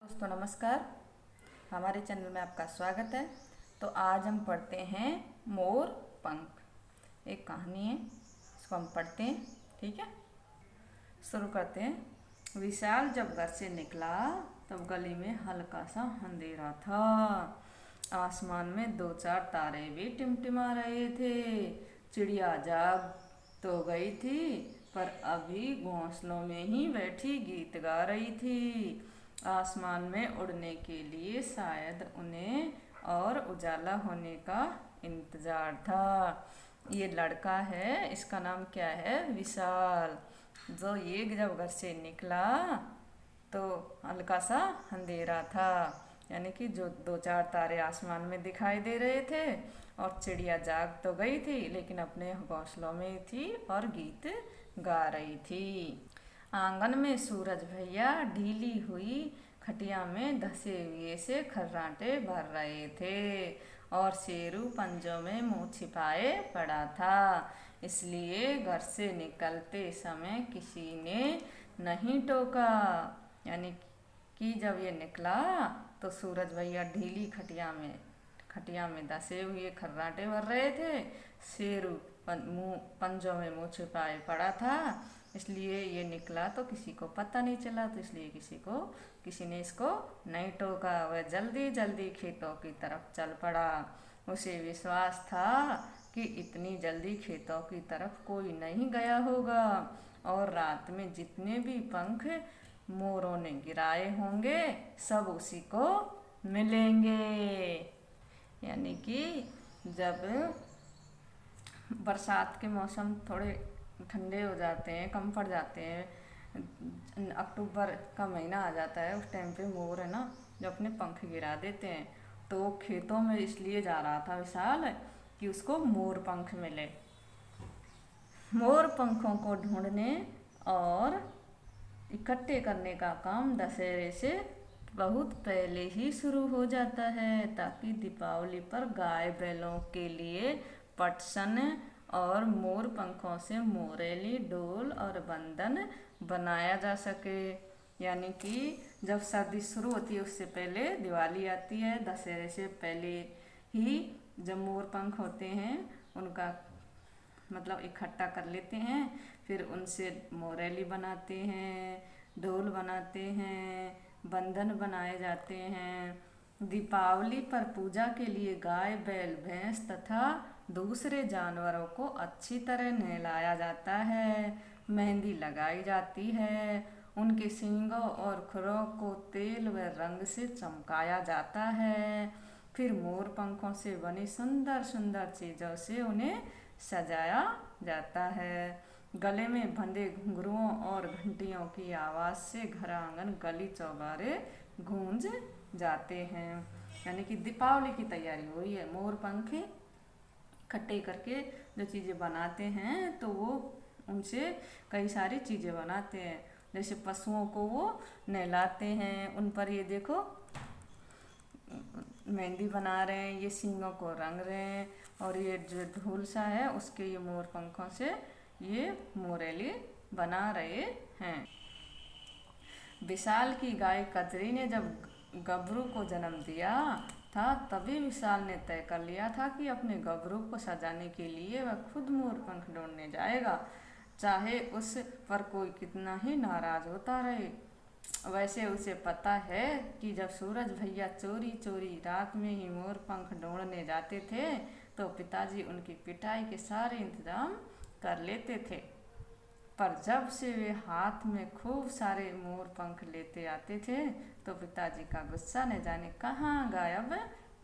दोस्तों नमस्कार। हमारे चैनल में आपका स्वागत है। तो आज हम पढ़ते हैं मोर पंख। एक कहानी है, इसको हम पढ़ते हैं। ठीक है, शुरू करते हैं। विशाल जब घर से निकला तब गली में हल्का सा अंधेरा था। आसमान में दो चार तारे भी टिमटिमा रहे थे। चिड़िया जाग तो गई थी पर अभी घोंसलों में ही बैठी गीत गा रही थी। आसमान में उड़ने के लिए शायद उन्हें और उजाला होने का इंतजार था। ये लड़का है, इसका नाम क्या है? विशाल। जो ये जब घर से निकला तो हल्का सा अंधेरा था, यानी कि जो दो चार तारे आसमान में दिखाई दे रहे थे और चिड़िया जाग तो गई थी लेकिन अपने घोंसलों में थी और गीत गा रही थी। आंगन में सूरज भैया ढीली हुई खटिया में धसे हुए से खर्राटे भर रहे थे और शेरू पंजों में मुंह छिपाए पड़ा था, इसलिए घर से निकलते समय किसी ने नहीं टोका। यानी कि जब ये निकला तो सूरज भैया ढीली खटिया में धसे हुए खर्राटे भर रहे थे। शेरू पंजों में मुंह छिपाए पड़ा था, इसलिए ये निकला तो किसी को पता नहीं चला, तो इसलिए किसी ने इसको नहीं टोका। वह जल्दी जल्दी खेतों की तरफ चल पड़ा। उसे विश्वास था कि इतनी जल्दी खेतों की तरफ कोई नहीं गया होगा और रात में जितने भी पंख मोरों ने गिराए होंगे सब उसी को मिलेंगे। यानी कि जब बरसात के मौसम थोड़े ठंडे हो जाते हैं, कम पड़ जाते हैं, अक्टूबर का महीना आ जाता है, उस टाइम पे मोर है ना जो अपने पंख गिरा देते हैं। तो खेतों में इसलिए जा रहा था विशाल कि उसको मोर पंख मिले। मोर पंखों को ढूंढने और इकट्ठे करने का काम दशहरे से बहुत पहले ही शुरू हो जाता है, ताकि दीपावली पर गाय बैलों के लिए पटसन और मोर पंखों से मोरेली, डोल और बंधन बनाया जा सके। यानी कि जब सर्दी शुरू होती है उससे पहले दिवाली आती है, दशहरे से पहले ही जब मोर पंख होते हैं उनका मतलब इकट्ठा कर लेते हैं, फिर उनसे मोरेली बनाते हैं, ढोल बनाते हैं, बंधन बनाए जाते हैं। दीपावली पर पूजा के लिए गाय, बैल, भैंस तथा दूसरे जानवरों को अच्छी तरह नहलाया जाता है, मेहंदी लगाई जाती है, उनके सींगों और खुरों को तेल व रंग से चमकाया जाता है। फिर मोर पंखों से बनी सुंदर सुंदर चीज़ों से उन्हें सजाया जाता है। गले में बंधे घुंघरुओं और घंटियों की आवाज़ से घर आंगन गली चौबारे गूंज जाते हैं। यानी कि दीपावली की तैयारी हुई है। मोर पंख इकट्ठे करके जो चीज़ें बनाते हैं तो वो उनसे कई सारी चीज़ें बनाते हैं। जैसे पशुओं को वो नहलाते हैं, उन पर ये देखो मेहंदी बना रहे हैं, ये सींगों को रंग रहे हैं, और ये जो ढोल सा है उसके ये मोर पंखों से ये मोरेली बना रहे हैं। विशाल की गाय कजरी ने जब गबरू को जन्म दिया था तभी विशाल ने तय कर लिया था कि अपने गबरू को सजाने के लिए वह खुद मोर पंख ढूंढने जाएगा, चाहे उस पर कोई कितना ही नाराज होता रहे। वैसे उसे पता है कि जब सूरज भैया चोरी चोरी रात में ही मोर पंख ढूंढने जाते थे तो पिताजी उनकी पिटाई के सारे इंतजाम कर लेते थे, पर जब से वे हाथ में खूब सारे मोर पंख लेते आते थे तो पिताजी का गुस्सा न जाने कहाँ गायब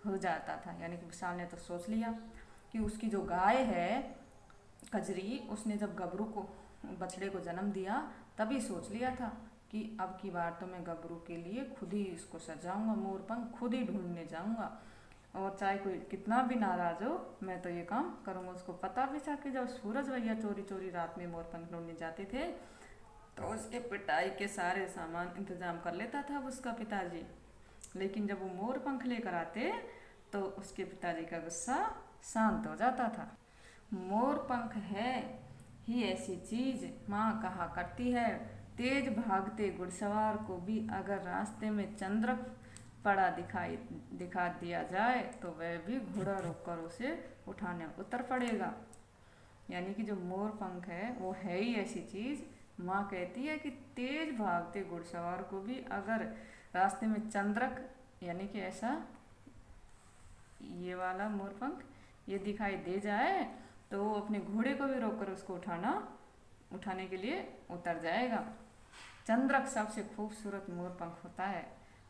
हो जाता था। यानी कि विशाल ने तो सोच लिया कि उसकी जो गाय है कजरी, उसने जब गबरू को बछड़े को जन्म दिया तभी सोच लिया था कि अब की बार तो मैं गबरू के लिए खुद ही इसको सजाऊंगा, मोर पंख खुद ही ढूंढने जाऊंगा, और चाहे कोई कितना भी नाराज हो मैं तो ये काम करूँगा। उसको पता भी था कि जब सूरज भैया चोरी चोरी रात में मोर पंख ढूंढने जाते थे तो उसके पिटाई के सारे सामान इंतजाम कर लेता था उसका पिताजी, लेकिन जब वो मोर पंख लेकर आते तो उसके पिताजी का गुस्सा शांत हो जाता था। मोर पंख है ही ऐसी चीज़, माँ कहा करती है, तेज भागते घुड़सवार को भी अगर रास्ते में चंद्रक पड़ा दिखा दिया जाए तो वह भी घोड़ा रोककर उसे उठाने उतर पड़ेगा। यानी कि जो मोर पंख है वो है ही ऐसी चीज़, माँ कहती है कि तेज भागते घुड़सवार को भी अगर रास्ते में चंद्रक यानी कि ऐसा ये वाला मोर पंख ये दिखाई दे जाए तो वो अपने घोड़े को भी रोककर उसको उठाने के लिए उतर जाएगा। चंद्रक सबसे खूबसूरत मोर पंख होता है।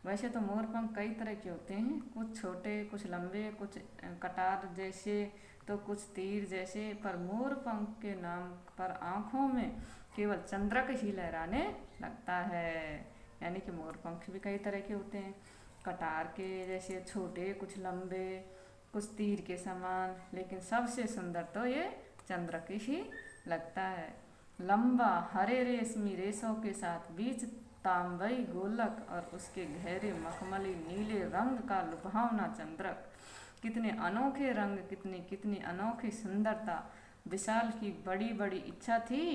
वैसे तो मोर पंख कई तरह के होते हैं, कुछ छोटे, कुछ लंबे, कुछ कटार जैसे तो कुछ तीर जैसे, पर मोर पंख के नाम पर आँखों में केवल चंद्रक ही लहराने लगता है। यानी कि मोर पंख भी कई तरह के होते हैं, कटार के जैसे छोटे, कुछ लंबे, कुछ तीर के समान, लेकिन सबसे सुंदर तो ये चंद्रक ही लगता है। लंबा हरे रेशमी रेशों के साथ बीच तांबई गोलक और उसके गहरे मखमली नीले रंग का लुभावना चंद्रक, कितने अनोखे रंग, कितनी अनोखी सुंदरता। विशाल की बड़ी बड़ी इच्छा थी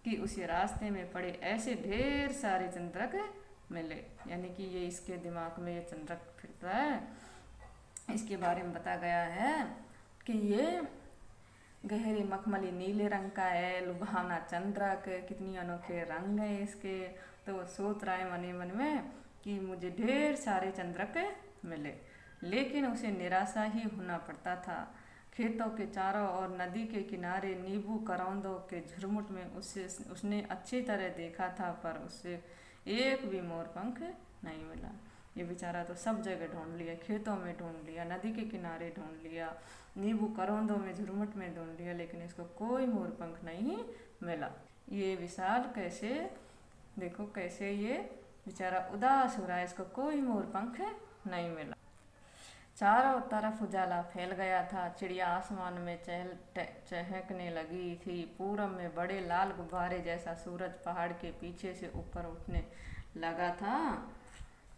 कि उसे रास्ते में पड़े ऐसे ढेर सारे चंद्रक मिले। यानी कि ये इसके दिमाग में ये चंद्रक फिरता है, इसके बारे में बता गया है कि ये गहरे मखमली नीले रंग का है, लुभावना चंद्रक, कितनी अनोखे रंग है इसके। तो वो सोच रहा है मने मन में कि मुझे ढेर सारे चंद्रक मिले, लेकिन उसे निराशा ही होना पड़ता था। खेतों के चारों और नदी के किनारे नींबू करौंदों के झुरमुट में उसने अच्छी तरह देखा था, पर उसे एक भी मोर पंख नहीं मिला। ये बेचारा तो सब जगह ढूंढ लिया, खेतों में ढूंढ लिया, नदी के किनारे ढूंढ लिया, नींबू करौंदों में झुरमुट में ढूंढ लिया, लेकिन इसको कोई मोर पंख नहीं मिला। ये विशाल कैसे, देखो कैसे ये बेचारा उदास हो रहा है, इसको कोई मोर पंख नहीं मिला। चारों तरफ उजाला फैल गया था, चिड़िया आसमान में चहकने लगी थी। पूरब में बड़े लाल गुब्बारे जैसा सूरज पहाड़ के पीछे से ऊपर उठने लगा था।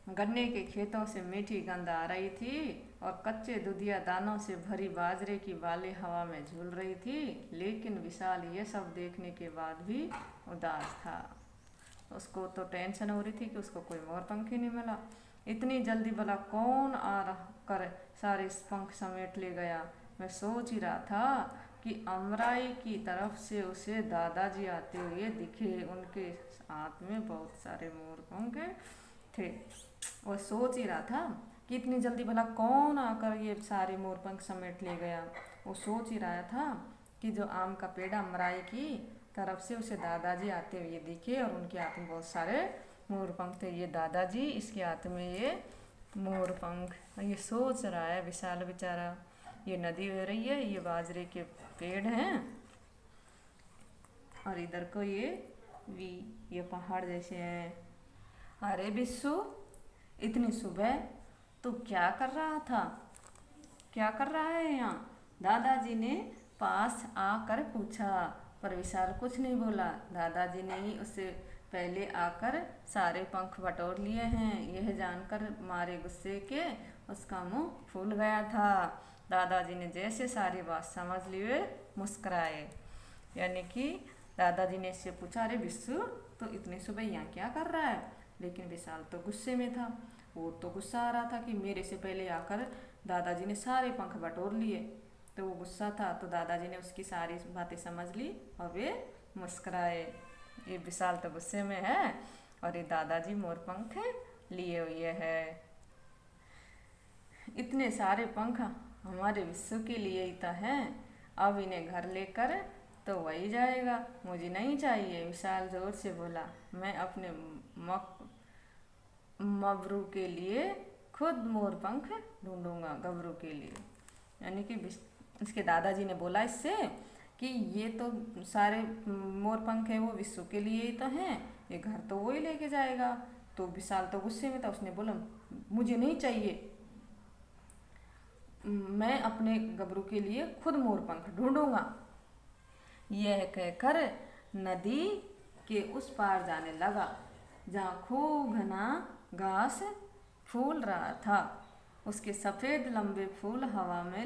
गन्ने के खेतों से मीठी गंध आ रही थी और कच्चे दुधिया दानों से भरी बाजरे की बालें हवा में झूल रही थी। लेकिन विशाल ये सब देखने के बाद भी उदास था। उसको तो टेंशन हो रही थी कि उसको कोई मोर पंख ही नहीं मिला। इतनी जल्दी भला कौन आ कर सारे पंख समेट ले गया। मैं सोच ही रहा था कि अमराई की तरफ से उसे दादाजी आते हुए दिखे। उनके हाथ में बहुत सारे मोर पंख थे। वह सोच ही रहा था कि इतनी जल्दी भला कौन आकर ये सारे मोर पंख समेट ले गया। वो सोच ही रहा था कि जो आम का पेड़ अमराई की तरफ से उसे दादाजी आते हुए दिखे और उनके हाथ में बहुत सारे मोर पंख थे। ये दादाजी, इसके हाथ में ये मोर पंख। ये सोच रहा है विशाल बेचारा। ये नदी बह रही है, ये बाजरे के पेड़ हैं और इधर को ये पहाड़ जैसे हैं। अरे बिस्सू, इतनी सुबह तू क्या कर रहा था? क्या कर रहा है यहाँ? दादाजी ने पास आकर पूछा, पर विशाल कुछ नहीं बोला। दादाजी ने ही उससे पहले आकर सारे पंख बटोर लिए हैं। यह जानकर मारे गुस्से के उसका मुंह फूल गया था। दादाजी ने जैसे सारी बात समझ ली वे मुस्कुराए। यानी कि दादाजी ने इससे पूछा, अरे बिस्सू तो इतनी सुबह यहाँ क्या कर रहा है? लेकिन विशाल तो गुस्से में था। वो तो गुस्सा आ रहा था कि मेरे से पहले आकर दादाजी ने सारे पंख बटोर लिए। तो वो गुस्सा था, तो दादाजी ने उसकी सारी बातें समझ ली और वे मुस्कुराए। ये विशाल तो गुस्से में है और ये दादाजी मोर पंख लिए हुए है। इतने सारे पंख हमारे विश्व के लिए ही तो हैं। अब इन्हें घर लेकर तो वही जाएगा, मुझे नहीं चाहिए। विशाल जोर से बोला, मैं अपने मबरू के लिए खुद मोर पंख ढूंढूंगा, गबरू के लिए। यानी कि इसके दादाजी ने बोला इससे कि ये तो सारे मोर पंख है वो विश्व के लिए ही तो हैं, ये घर तो वो ही लेके जाएगा। तो विशाल तो गुस्से में था, उसने बोला मुझे नहीं चाहिए, मैं अपने गबरू के लिए खुद मोर पंख ढूंढूंगा। यह कहकर नदी के उस पार जाने लगा जहाँ खूब घना घास फूल रहा था। उसके सफ़ेद लंबे फूल हवा में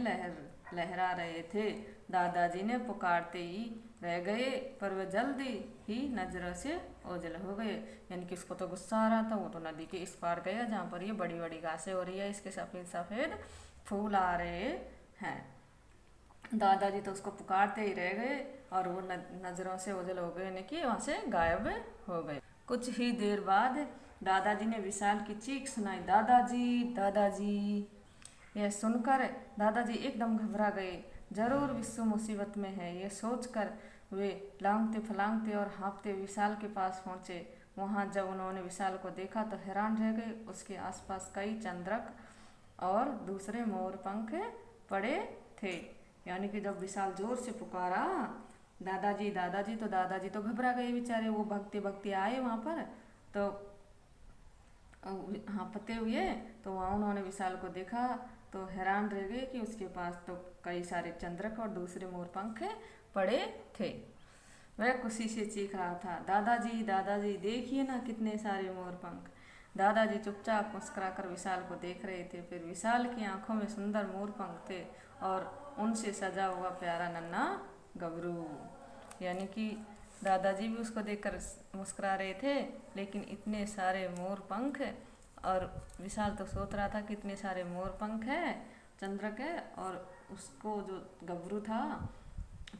लहरा रहे थे। दादाजी ने पुकारते ही रह गए, पर वे जल्दी ही नजरों से ओझल हो गए। यानी कि उसको तो गुस्सा आ रहा था, वो तो नदी के इस पार गया जहाँ पर ये बड़ी बड़ी घासें हो रही है, इसके सफ़ेद सफ़ेद फूल आ रहे हैं। दादाजी तो उसको पुकारते ही रह गए और वो नजरों से ओझल हो गए, यानी कि वहाँ से गायब हो गए। कुछ ही देर बाद दादाजी ने विशाल की चीख सुनाई, दादाजी दादाजी। यह सुनकर दादाजी एकदम घबरा गए। जरूर विश्व मुसीबत में है, ये सोचकर वे लांगते फलांगते और हाँफते विशाल के पास पहुँचे। वहाँ जब उन्होंने विशाल को देखा तो हैरान रह गए। उसके आसपास कई चंद्रक और दूसरे मोर पंख पड़े थे। यानी कि जब विशाल जोर से पुकारा दादाजी दादाजी, तो दादाजी तो घबरा गए बेचारे। वो भगते भगते आए वहाँ पर, तो हाँफते हुए, तो वहाँ उन्होंने विशाल को देखा तो हैरान रह गए कि उसके पास तो कई सारे चंद्रक और दूसरे मोर पंख पड़े थे। वह खुशी से चीख रहा था, दादाजी दादाजी देखिए ना कितने सारे मोर पंख। दादाजी चुपचाप मुस्कुराकर विशाल को देख रहे थे। फिर विशाल की आंखों में सुंदर मोर पंख थे और उनसे सजा हुआ प्यारा नन्हा गबरू। यानी कि दादाजी भी उसको देखकर मुस्कुरा रहे थे, लेकिन इतने सारे मोर पंख, और विशाल तो सोच रहा था कितने सारे मोर पंख है, चंद्रक है, और उसको जो गबरू था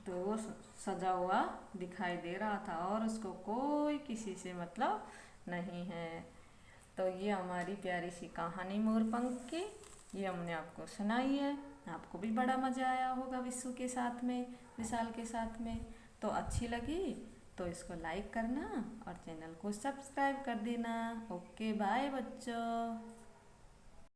तो वो सजा हुआ दिखाई दे रहा था और उसको कोई किसी से मतलब नहीं है। तो ये हमारी प्यारी सी कहानी मोरपंख की, ये हमने आपको सुनाई है। आपको भी बड़ा मज़ा आया होगा विश्व के साथ में, विशाल के साथ में। तो अच्छी लगी तो इसको लाइक करना और चैनल को सब्सक्राइब कर देना। ओके बाय बच्चों।